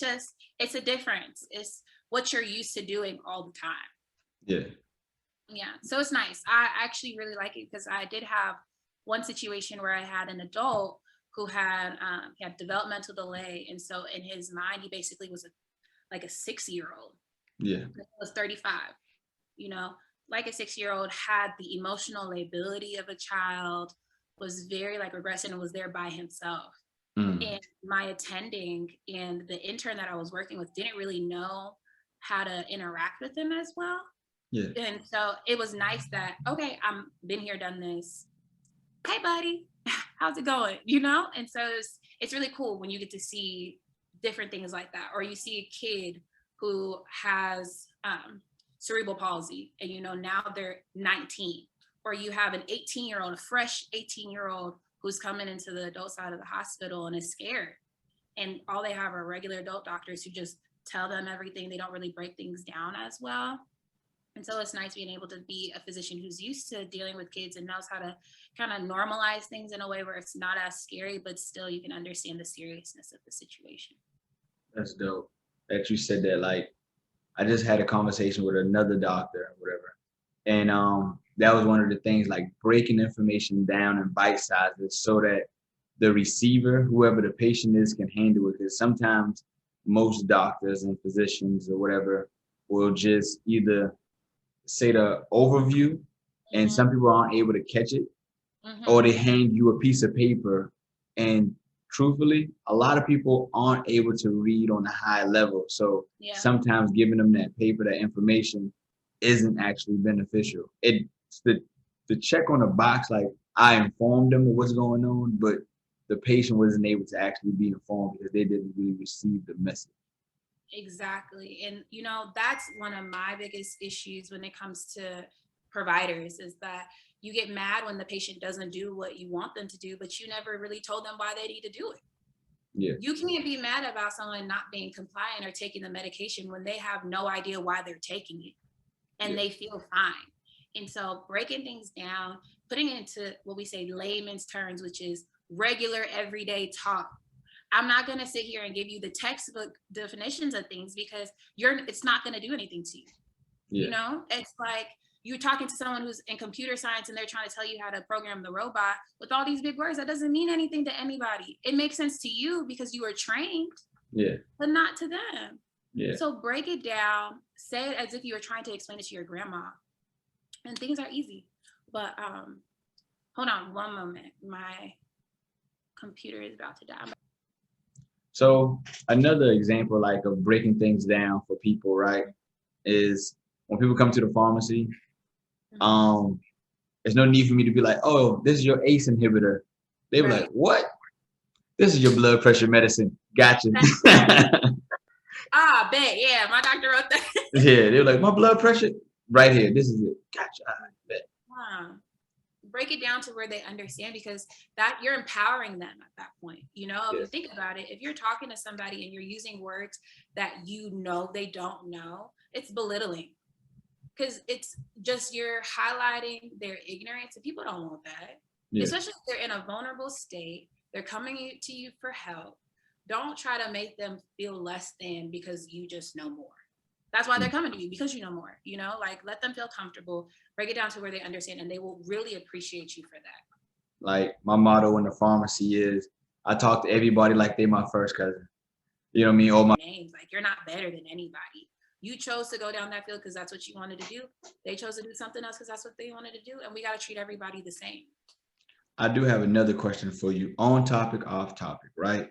just, it's a difference. It's what you're used to doing all the time. Yeah. Yeah. So it's nice. I actually really like it because I did have one situation where I had an adult who had he had developmental delay. And so in his mind, he basically was like a 6 year old. Yeah. He was 35, you know, like a 6 year old, had the emotional ability of a child, was very like regressive and was there by himself. Mm. And my attending and the intern that I was working with didn't really know how to interact with him as well. Yeah. And so it was nice that, okay, I'm been here, done this. Hey, buddy, how's it going? And so it's really cool when you get to see different things like that, or you see a kid who has cerebral palsy, and now they're 19, or you have an 18-year-old, a fresh 18-year-old who's coming into the adult side of the hospital and is scared, and all they have are regular adult doctors who just tell them everything. They don't really break things down as well. And so it's nice being able to be a physician who's used to dealing with kids and knows how to kind of normalize things in a way where it's not as scary, but still you can understand the seriousness of the situation. That's dope that you said that. Like, I just had a conversation with another doctor or whatever. And that was one of the things, like breaking information down in bite sizes so that the receiver, whoever the patient is, can handle it. Because sometimes most doctors and physicians or whatever will just either say the overview and Mm-hmm. some people aren't able to catch it, or Mm-hmm. they hand you a piece of paper, and truthfully a lot of people aren't able to read on a high level, so Yeah. sometimes giving them that paper, that information, isn't actually beneficial. It's the check on the box, like I informed them of what's going on, but the patient wasn't able to actually be informed because they didn't really receive the message. Exactly. And that's one of my biggest issues when it comes to providers, is that you get mad when the patient doesn't do what you want them to do, but you never really told them why they need to do it. Yeah. You can't be mad about someone not being compliant or taking the medication when they have no idea why they're taking it and Yeah. they feel fine. And so breaking things down, putting it into what we say layman's terms, which is regular everyday talk. I'm not going to sit here and give you the textbook definitions of things because it's not going to do anything to you. Yeah. It's like you're talking to someone who's in computer science and they're trying to tell you how to program the robot with all these big words. That doesn't mean anything to anybody. It makes sense to you because you were trained, Yeah. but not to them. Yeah. So break it down, say it as if you were trying to explain it to your grandma, and things are easy. But hold on one moment. My computer is about to die. So another example, like, of breaking things down for people, right, is when people come to the pharmacy, Mhm. um, there's no need for me to be like, oh, this is your ACE inhibitor. They were like, Right. what? This is your blood pressure medicine. Gotcha. Ah, bet. Yeah, my doctor wrote that. Yeah, they were like, my blood pressure, right here. This is it. Gotcha. I bet. Wow. Break it down to where they understand, because that you're empowering them at that point. If you Yes. think about it, if you're talking to somebody and you're using words that they don't know, it's belittling, because it's just you're highlighting their ignorance, and people don't want that, Yeah. especially if they're in a vulnerable state. They're coming to you for help. Don't try to make them feel less than because you just know more. That's why they're Mm. coming to you, because you know more. Like, let them feel comfortable, break it down to where they understand, and they will really appreciate you for that. Like, my motto in the pharmacy is, I talk to everybody like they my first cousin. You know what I mean? Oh my. Names, like, you're not better than anybody. You chose to go down that field because that's what you wanted to do. They chose to do something else because that's what they wanted to do, and we got to treat everybody the same. I do have another question for you, on topic, off topic, right?